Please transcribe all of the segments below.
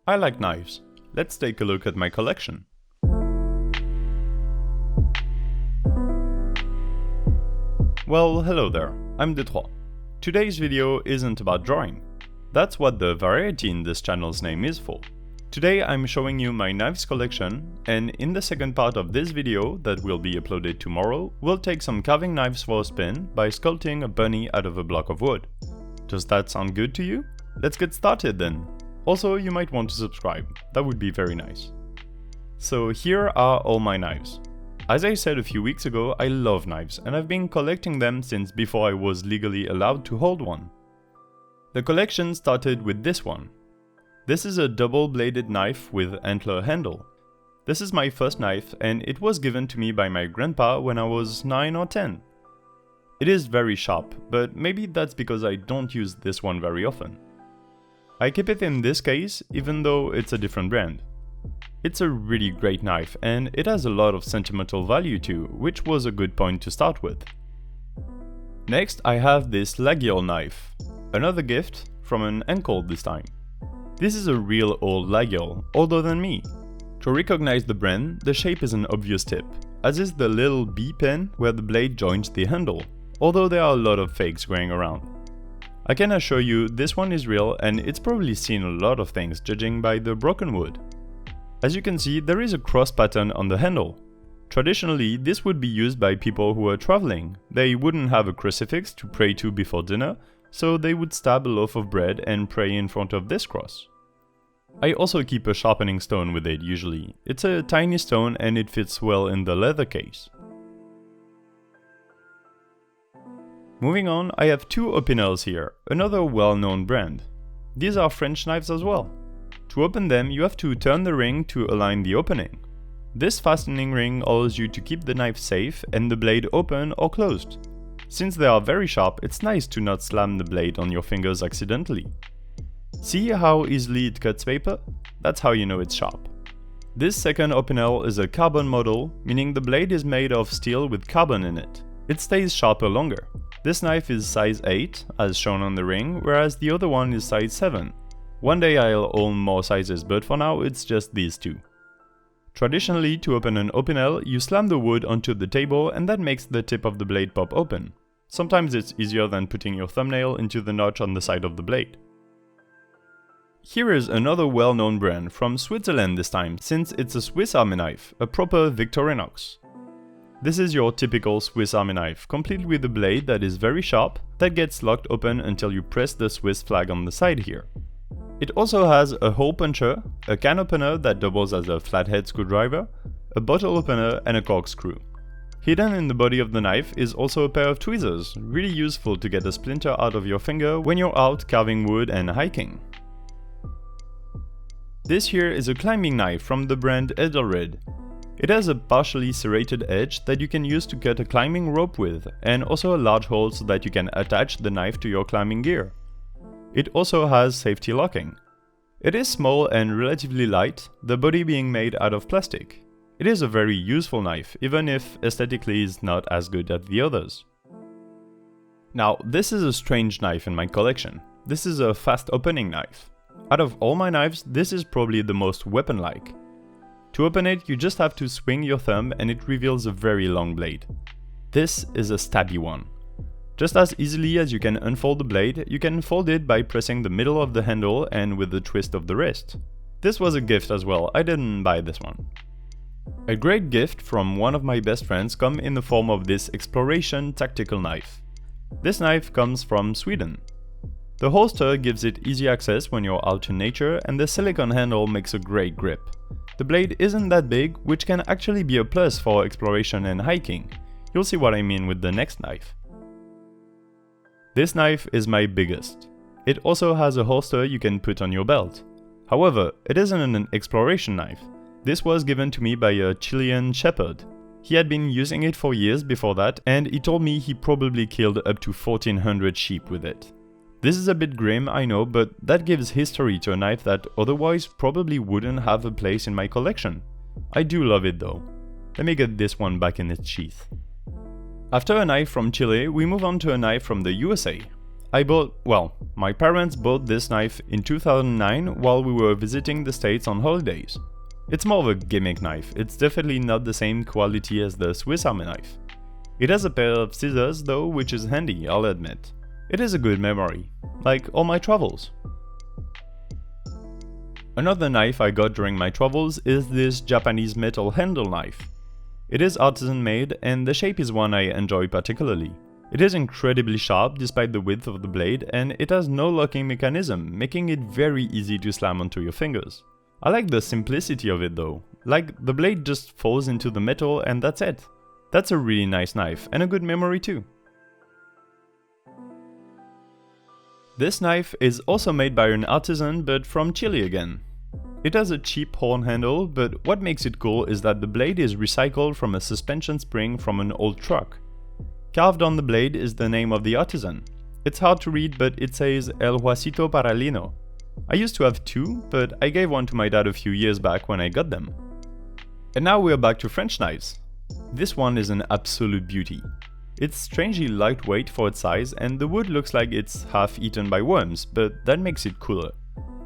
I like knives. Let's take a look at my collection. Well, hello there, I'm Detroit. Today's video isn't about drawing. That's what the variety in this channel's name is for. Today I'm showing you my knives collection, and in the second part of this video that will be uploaded tomorrow, we'll take some carving knives for a spin by sculpting a bunny out of a block of wood. Does that sound good to you? Let's get started then. Also, you might want to subscribe, that would be very nice. So here are all my knives. As I said a few weeks ago, I love knives and I've been collecting them since before I was legally allowed to hold one. The collection started with this one. This is a double-bladed knife with antler handle. This is my first knife and it was given to me by my grandpa when I was 9 or 10. It is very sharp, but maybe that's because I don't use this one very often. I keep it in this case, even though it's a different brand. It's a really great knife and it has a lot of sentimental value too, which was a good point to start with. Next I have this Laguiole knife, another gift from an uncle this time. This is a real old Laguiole, older than me. To recognize the brand, the shape is an obvious tip, as is the little B pin where the blade joins the handle, although there are a lot of fakes going around. I can assure you this one is real and it's probably seen a lot of things judging by the broken wood. As you can see, there is a cross pattern on the handle. Traditionally, this would be used by people who are traveling. They wouldn't have a crucifix to pray to before dinner, so they would stab a loaf of bread and pray in front of this cross. I also keep a sharpening stone with it usually. It's a tiny stone and it fits well in the leather case. Moving on, I have two Opinels here, another well-known brand. These are French knives as well. To open them, you have to turn the ring to align the opening. This fastening ring allows you to keep the knife safe and the blade open or closed. Since they are very sharp, it's nice to not slam the blade on your fingers accidentally. See how easily it cuts paper? That's how you know it's sharp. This second Opinel is a carbon model, meaning the blade is made of steel with carbon in it. It stays sharper longer. This knife is size 8, as shown on the ring, whereas the other one is size 7. One day I'll own more sizes, but for now it's just these two. Traditionally, to open an Opinel, you slam the wood onto the table and that makes the tip of the blade pop open. Sometimes it's easier than putting your thumbnail into the notch on the side of the blade. Here is another well-known brand, from Switzerland this time, since it's a Swiss Army knife, a proper Victorinox. This is your typical Swiss Army knife, complete with a blade that is very sharp, that gets locked open until you press the Swiss flag on the side here. It also has a hole puncher, a can opener that doubles as a flathead screwdriver, a bottle opener and a corkscrew. Hidden in the body of the knife is also a pair of tweezers, really useful to get a splinter out of your finger when you're out carving wood and hiking. This here is a climbing knife from the brand Edelrid. It has a partially serrated edge that you can use to cut a climbing rope with, and also a large hole so that you can attach the knife to your climbing gear. It also has safety locking. It is small and relatively light, the body being made out of plastic. It is a very useful knife, even if aesthetically it's not as good as the others. Now, this is a strange knife in my collection. This is a fast opening knife. Out of all my knives, this is probably the most weapon-like. To open it, you just have to swing your thumb and it reveals a very long blade. This is a stabby one. Just as easily as you can unfold the blade, you can fold it by pressing the middle of the handle and with the twist of the wrist. This was a gift as well, I didn't buy this one. A great gift from one of my best friends come in the form of this exploration tactical knife. This knife comes from Sweden. The holster gives it easy access when you're out in nature and the silicone handle makes a great grip. The blade isn't that big, which can actually be a plus for exploration and hiking. You'll see what I mean with the next knife. This knife is my biggest. It also has a holster you can put on your belt. However, it isn't an exploration knife. This was given to me by a Chilean shepherd. He had been using it for years before that and he told me he probably killed up to 1400 sheep with it. This is a bit grim, I know, but that gives history to a knife that otherwise probably wouldn't have a place in my collection. I do love it though. Let me get this one back in its sheath. After a knife from Chile, we move on to a knife from the USA. My parents bought this knife in 2009 while we were visiting the States on holidays. It's more of a gimmick knife, it's definitely not the same quality as the Swiss Army knife. It has a pair of scissors though, which is handy, I'll admit. It is a good memory, like all my travels. Another knife I got during my travels is this Japanese metal handle knife. It is artisan made and the shape is one I enjoy particularly. It is incredibly sharp despite the width of the blade and it has no locking mechanism, making it very easy to slam onto your fingers. I like the simplicity of it though, like the blade just falls into the metal and that's it. That's a really nice knife and a good memory too. This knife is also made by an artisan but from Chile again. It has a cheap horn handle, but what makes it cool is that the blade is recycled from a suspension spring from an old truck. Carved on the blade is the name of the artisan. It's hard to read, but it says El Huasito Paralino. I used to have two, but I gave one to my dad a few years back when I got them. And now we're back to French knives. This one is an absolute beauty. It's strangely lightweight for its size and the wood looks like it's half eaten by worms, but that makes it cooler.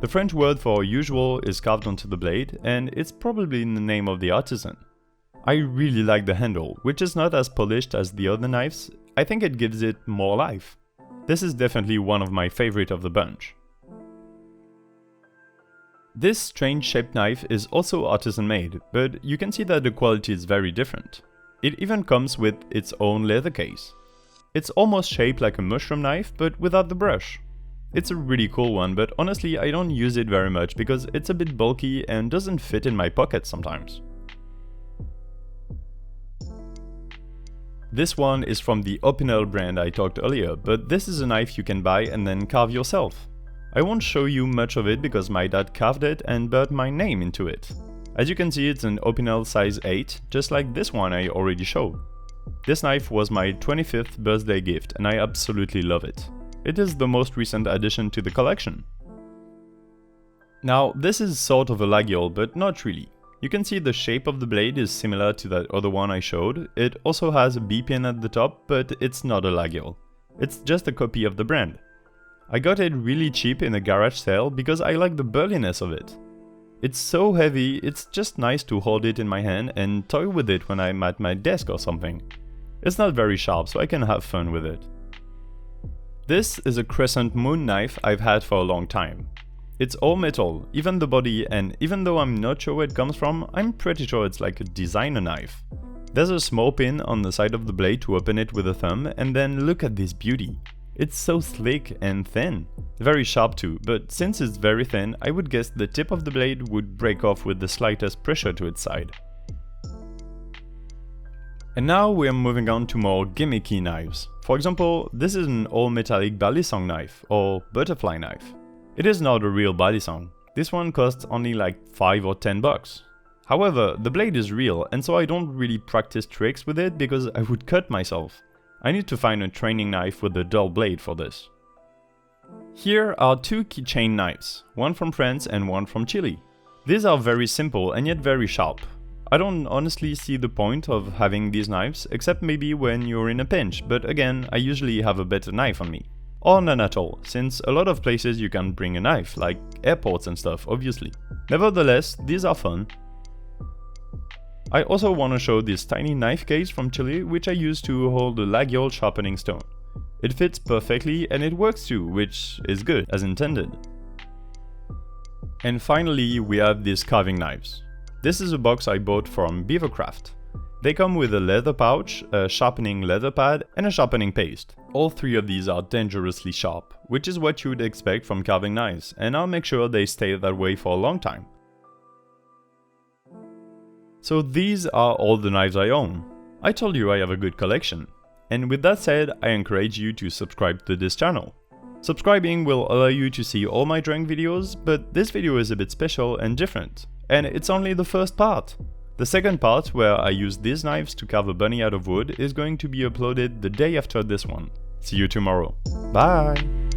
The French word for usual is carved onto the blade and it's probably in the name of the artisan. I really like the handle, which is not as polished as the other knives. I think it gives it more life. This is definitely one of my favorite of the bunch. This strange shaped knife is also artisan made, but you can see that the quality is very different. It even comes with its own leather case. It's almost shaped like a mushroom knife, but without the brush. It's a really cool one, but honestly I don't use it very much because it's a bit bulky and doesn't fit in my pocket sometimes. This one is from the Opinels brand I talked earlier, but this is a knife you can buy and then carve yourself. I won't show you much of it because my dad carved it and burnt my name into it. As you can see, it's an Opinels size 8, just like this one I already showed. This knife was my 25th birthday gift and I absolutely love it. It is the most recent addition to the collection. Now, this is sort of a laguiole, but not really. You can see the shape of the blade is similar to that other one I showed. It also has a B-pin at the top, but it's not a laguiole. It's just a copy of the brand. I got it really cheap in a garage sale because I like the burliness of it. It's so heavy, it's just nice to hold it in my hand and toy with it when I'm at my desk or something. It's not very sharp, so I can have fun with it. This is a Crescent moon knife I've had for a long time. It's all metal, even the body, and even though I'm not sure where it comes from, I'm pretty sure it's like a designer knife. There's a small pin on the side of the blade to open it with a thumb, and then look at this beauty. It's so slick and thin. Very sharp too, but since it's very thin, I would guess the tip of the blade would break off with the slightest pressure to its side. And now we are moving on to more gimmicky knives. For example, this is an all-metallic Balisong knife, or butterfly knife. It is not a real Balisong. This one costs only like 5 or 10 bucks. However, the blade is real, and so I don't really practice tricks with it because I would cut myself. I need to find a training knife with a dull blade for this. Here are two Keychain Knives, one from France and one from Chile. These are very simple and yet very sharp. I don't honestly see the point of having these knives, except maybe when you're in a pinch, but again, I usually have a better knife on me. Or none at all, since a lot of places you can bring a knife, like airports and stuff, obviously. Nevertheless, these are fun. I also want to show this tiny knife case from Chile, which I use to hold a laguiole sharpening stone. It fits perfectly and it works too, which is good, as intended. And finally, we have these carving knives. This is a box I bought from Beavercraft. They come with a leather pouch, a sharpening leather pad, and a sharpening paste. All three of these are dangerously sharp, which is what you would expect from carving knives, and I'll make sure they stay that way for a long time. So these are all the knives I own. I told you I have a good collection. And with that said, I encourage you to subscribe to this channel. Subscribing will allow you to see all my drawing videos, but this video is a bit special and different. And it's only the first part. The second part, where I use these knives to carve a bunny out of wood, is going to be uploaded the day after this one. See you tomorrow. Bye!